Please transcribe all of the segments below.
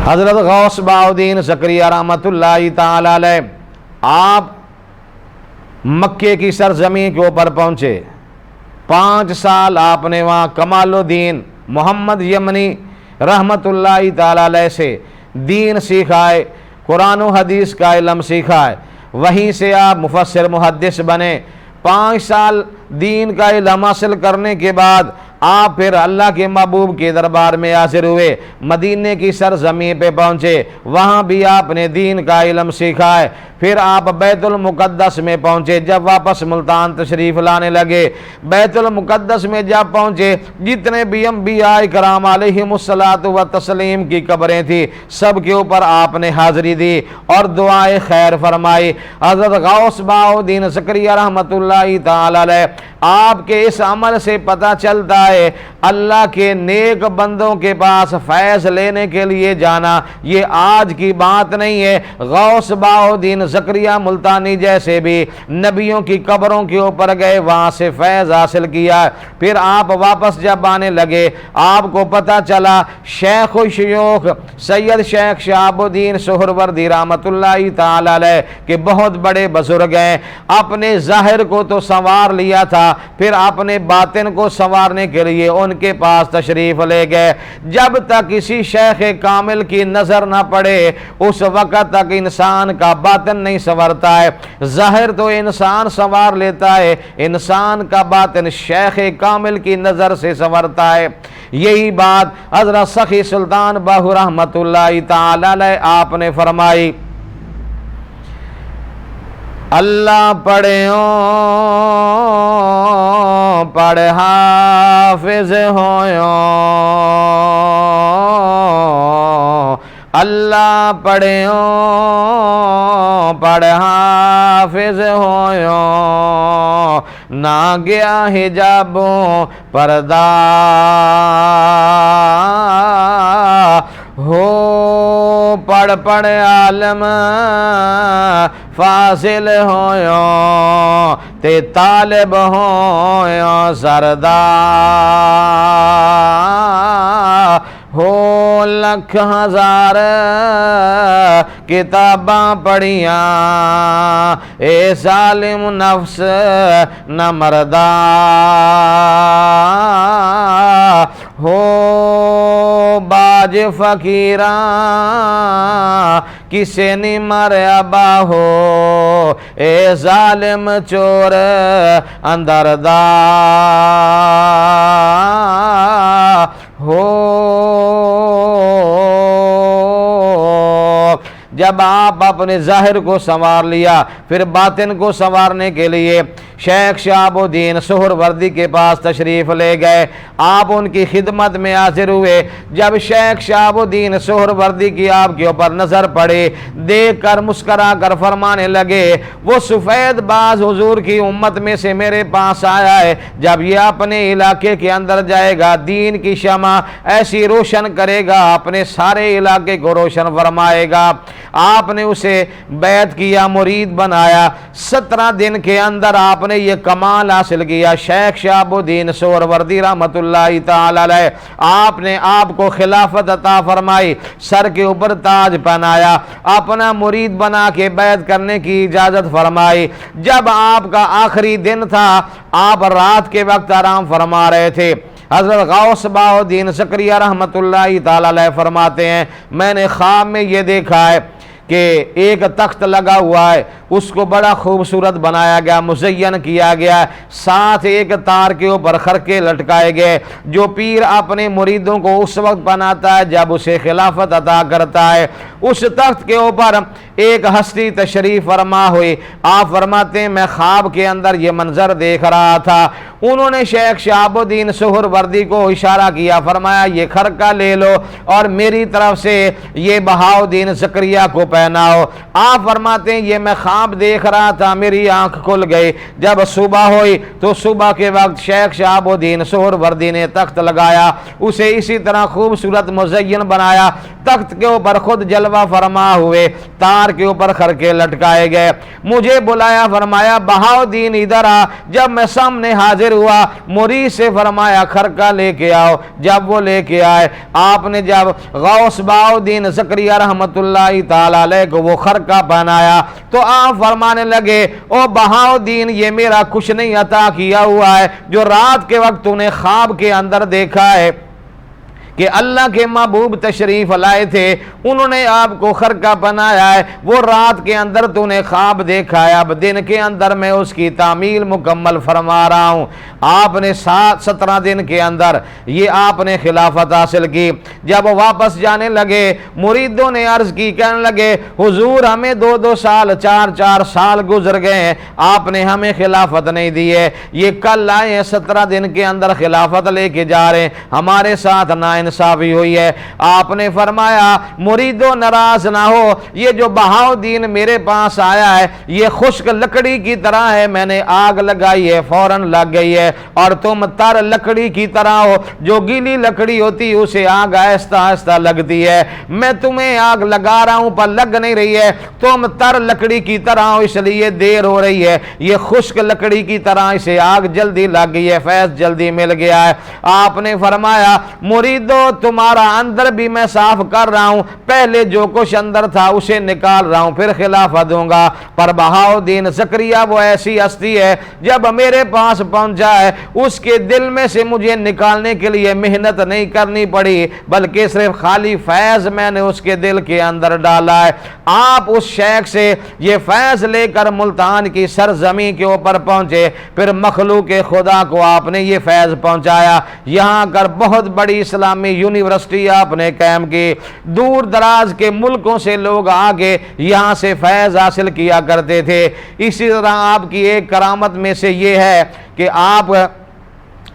حضرت غوث بہاؤدین زکریا رحمۃ اللہ تعالی علیہ آپ مکے کی سرزمین کے اوپر پہنچے. 5 سال آپ نے وہاں کمال الدین محمد یمنی رحمۃ اللہ تعالی علیہ سے دین سیکھا ہے، قرآن و حدیث کا علم سیکھا ہے. وہیں سے آپ مفسر محدث بنے. 5 سال دین کا علم حاصل کرنے کے بعد آپ پھر اللہ کے محبوب کے دربار میں حاضر ہوئے. مدینے کی سرزمین پہ پہنچے، وہاں بھی آپ نے دین کا علم سیکھا ہے. پھر آپ بیت المقدس میں پہنچے. جب واپس ملتان تشریف لانے لگے، بیت المقدس میں جب پہنچے، جتنے بھی انبیاء کرام علیہم الصلاۃ والتسلیم کی قبریں تھیں، سب کے اوپر آپ نے حاضری دی اور دعائے خیر فرمائی. حضرت غوث بہاؤدین زکریا رحمۃ اللہ تعالی علیہ آپ کے اس عمل سے پتہ چلتا ہے اللہ کے نیک بندوں کے پاس فیض لینے کے لیے جانا یہ آج کی بات نہیں ہے. غوث بہاؤدین زکریا ملتانی جیسے بھی نبیوں کی قبروں کے اوپر گئے، وہاں سے فیض حاصل کیا. پھر آپ واپس جب آنے لگے، آپ کو پتہ چلا شیخ و شیوخ سید شیخ شہاب الدین سہروردی رحمۃ اللہ تعالی علیہ کے بہت بڑے بزرگ ہیں. اپنے ظاہر کو تو سنوار لیا تھا، پھر اپنے باطن کو سنوارنے کے لیے ان کے پاس تشریف لے گئے. جب تک کسی شیخ کامل کی نظر نہ پڑے اس وقت تک انسان کا باطن نہیں سنورتا ہے. ظاہر تو انسان سنوار لیتا ہے، انسان کا باطن شیخ کامل کی نظر سے سنورتا ہے. یہی بات حضرت سخی سلطان باہو رحمۃ اللہ تعالی علیہ آپ نے فرمائی. اللہ پڑھیوں پڑھ حافظ ہویوں، اللہ پڑھیوں پڑھ حافظ ہویوں، نہ گیا حجابوں پردہ ہو، پڑھ پڑھ عالم فاضل ہویوں، تے طالب ہویوں زردہ ہو. لکھ ہزار کتاباں پڑھیاں اے ظالم نفس نہ مردہ ہو. باج فقیراں کسے نہیں مرحبا ہو، اے ظالم چور اندر دا ہو. جب آپ اپنے ظاہر کو سنوار لیا، پھر باطن کو سنوارنے کے لیے شیخ شہاب الدین سہروردی کے پاس تشریف لے گئے. آپ ان کی خدمت میں حاضر ہوئے. جب شیخ شہاب الدین سہروردی کی آپ کے اوپر نظر پڑے، دیکھ کر مسکرا کر فرمانے لگے وہ سفید باز حضور کی امت میں سے میرے پاس آیا ہے. جب یہ اپنے علاقے کے اندر جائے گا دین کی شمع ایسی روشن کرے گا، اپنے سارے علاقے کو روشن فرمائے گا. آپ نے اسے بیعت کیا، مرید بنایا. 17 دن کے اندر آپ نے یہ کمال حاصل کیا. شیخ شہاب الدین سہروردی رحمۃ اللہ تعالی علیہ آپ نے آپ کو خلافت عطا فرمائی، سر کے اوپر تاج پہنایا، اپنا مرید بنا کے بیعت کرنے کی اجازت فرمائی. جب آپ کا آخری دن تھا، آپ رات کے وقت آرام فرما رہے تھے. حضرت غوث بہاؤدین زکریا رحمۃ اللہ تعالی علیہ فرماتے ہیں میں نے خواب میں یہ دیکھا ہے کہ ایک تخت لگا ہوا ہے، اس کو بڑا خوبصورت بنایا گیا، مزین کیا گیا، ساتھ ایک تار کے اوپر خرقے لٹکائے گئے. جو پیر اپنے مریدوں کو اس وقت بناتا ہے جب اسے خلافت عطا کرتا ہے. اس تخت کے اوپر ایک ہستی تشریف فرما ہوئی. آپ فرماتے ہیں میں خواب کے اندر یہ منظر دیکھ رہا تھا. انہوں نے شیخ شہاب الدین سہروردی کو اشارہ کیا، فرمایا یہ خرقہ لے لو اور میری طرف سے یہ بہاؤدین زکریا کو پہناؤ. آپ فرماتے ہیں یہ میں خواب دیکھ رہا تھا، میری آنکھ کھل گئی. جب صبح ہوئی تو صبح کے وقت شیخ شہاب الدین سہروردی نے تخت لگایا، اسے اسی طرح خوبصورت مزین بنایا. تخت کے اوپر خود جلوہ فرما ہوئے، تار کے اوپر خرقے لٹکائے گئے، مجھے بلایا، فرمایا بہاؤدین ادھر آ۔ جب میں سامنے حاضر ہوا، مرید سے فرمایا خرقہ لے کے آؤ، جب وہ لے کے آئے، آپ نے جب غوث بہاؤدین زکریا رحمت اللہ تعالی علیہ کو وہ خرقہ پہنایا تو آپ فرمانے لگے او بہاؤدین، یہ میرا کچھ نہیں عطا کیا ہوا ہے جو رات کے وقت تو نے خواب کے اندر دیکھا ہے کہ اللہ کے محبوب تشریف لائے تھے، انہوں نے آپ کو خرقہ بنایا ہے، وہ رات کے اندر تو نے خواب دیکھا ہے، اب دن کے اندر میں اس کی تعمیل مکمل فرما رہا ہوں۔ آپ نے 17 دن کے اندر یہ آپ نے خلافت حاصل کی۔ جب واپس جانے لگے، مریدوں نے عرض کی، کہنے لگے حضور ہمیں 2 سال 4 سال گزر گئے ہیں، آپ نے ہمیں خلافت نہیں دی ہے، یہ کل آئے ہیں 17 دن کے اندر خلافت لے کے جا رہے ہیں، ہمارے ساتھ انصافی ہوئی ہے۔ آپ نے فرمایا مریدو ناراض نہ ہو، یہ جو بہاؤدین میرے پاس آیا ہے یہ خشک لکڑی کی طرح ہے، میں نے آگ لگائی ہے فوراً لگ گئی ہے، اور تم تر لکڑی کی طرح ہو، جو گیلی لکڑی ہوتی اسے آگ آہستہ آہستہ لگتی ہے، میں تمہیں آگ لگا رہا ہوں پر لگ نہیں رہی ہے، تم تر لکڑی کی طرح ہو اس لیے دیر ہو رہی ہے، یہ خشک لکڑی کی طرح اسے آگ جلدی لگ گئی ہے، فیض جلدی مل گیا ہے۔ آپ نے فرمایا مریدو تمہارا اندر بھی میں صاف کر رہا ہوں، پہلے جو کچھ اندر تھا اسے نکال رہا ہوں، پھر خلافت دوں گا۔ پر بہاؤدین زکریا وہ ایسی ہستی ہے، جب میرے پاس پہنچا ہے اس کے دل میں سے مجھے نکالنے کے لیے محنت نہیں کرنی پڑی، بلکہ صرف خالی فیض میں نے اس کے دل کے اندر ڈالا ہے۔ آپ اس شیخ سے یہ فیض لے کر ملتان کی سرزمین کے اوپر پہنچے، پھر مخلوق خدا کو آپ نے یہ فیض پہنچایا، یہاں کر بہت بڑی اسلامی یونیورسٹی آپ نے قائم کی، دور دراز کے ملکوں سے لوگ آگے یہاں سے فیض حاصل کیا کرتے تھے۔ اسی طرح آپ کی ایک کرامت میں سے یہ ہے کہ آپ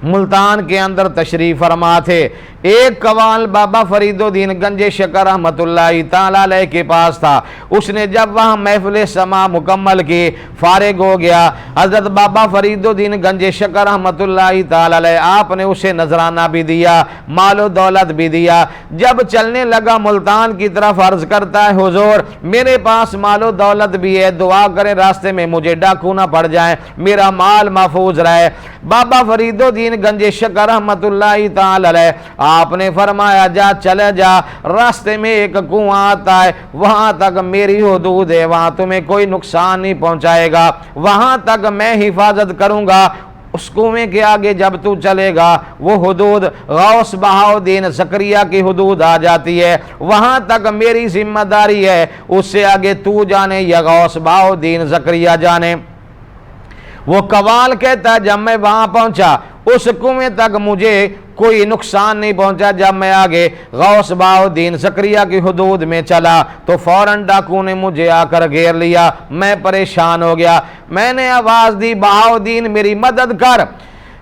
ملتان کے اندر تشریف فرما تھے، ایک قوال بابا فرید الدین گنج شکر رحمت اللہ تعالی علیہ کے پاس تھا، اس نے جب وہاں محفل سما مکمل کی فارغ ہو گیا، حضرت بابا فرید الدین گنج شکر رحمت اللہ تعالی علیہ آپ نے اسے نذرانہ بھی دیا، مال و دولت بھی دیا۔ جب چلنے لگا ملتان کی طرف عرض کرتا ہے حضور میرے پاس مال و دولت بھی ہے، دعا کریں راستے میں مجھے ڈاکو نہ پڑ جائیں، میرا مال محفوظ رہے۔ بابا فرید الدین گنج شکر رحمت اللہ تعالی علیہ آپ نے فرمایا جا چلے جا، راستے میں ایک کنواں آتا ہے، وہاں تک میری حدود ہے، وہاں تمہیں کوئی نقصان نہیں پہنچائے گا، وہاں تک میں حفاظت کروں گا۔ اس کنویں کے آگے جب تو چلے گا وہ حدود غوث بہاؤدین زکریا کی حدود آ جاتی ہے، وہاں تک میری ذمہ داری ہے، اس سے آگے تو جانے یا غوث بہاؤدین زکریا جانے۔ وہ قوال کہتا ہے جب میں وہاں پہنچا اس کنویں تک مجھے کوئی نقصان نہیں پہنچا، جب میں آگے غوث بہاؤدین زکریا کی حدود میں چلا تو فوراً ڈاکو نے مجھے آ کر گھیر لیا، میں پریشان ہو گیا، میں نے آواز دی بہاؤدین میری مدد کر،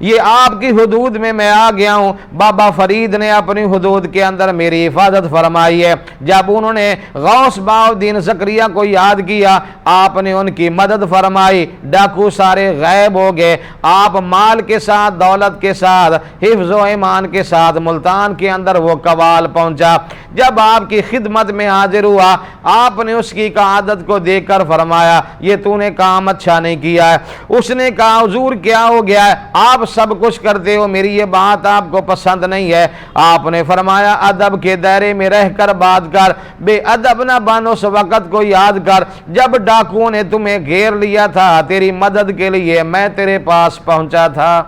یہ آپ کی حدود میں آ گیا ہوں۔ بابا فرید نے اپنی حدود کے اندر میری حفاظت فرمائی ہے۔ جب انہوں نے غوث بہاؤدین زکریا کو یاد کیا آپ نے ان کی مدد فرمائی، ڈاکو سارے غائب ہو گئے، آپ مال کے ساتھ دولت کے ساتھ حفظ و ایمان کے ساتھ ملتان کے اندر وہ قوال پہنچا۔ جب آپ کی خدمت میں حاضر ہوا آپ نے اس کی قعادت کو دیکھ کر فرمایا یہ تو نے کام اچھا نہیں کیا ہے۔ اس نے کہا حضور کیا ہو گیا ہے، آپ سب کچھ کرتے ہو، میری یہ بات آپ کو پسند نہیں ہے۔ آپ نے فرمایا ادب کے دائرے میں رہ کر بات کر، بے ادب نہ بن، اس وقت کو یاد کر جب ڈاکوؤں نے تمہیں گھیر لیا تھا، تیری مدد کے لیے میں تیرے پاس پہنچا تھا۔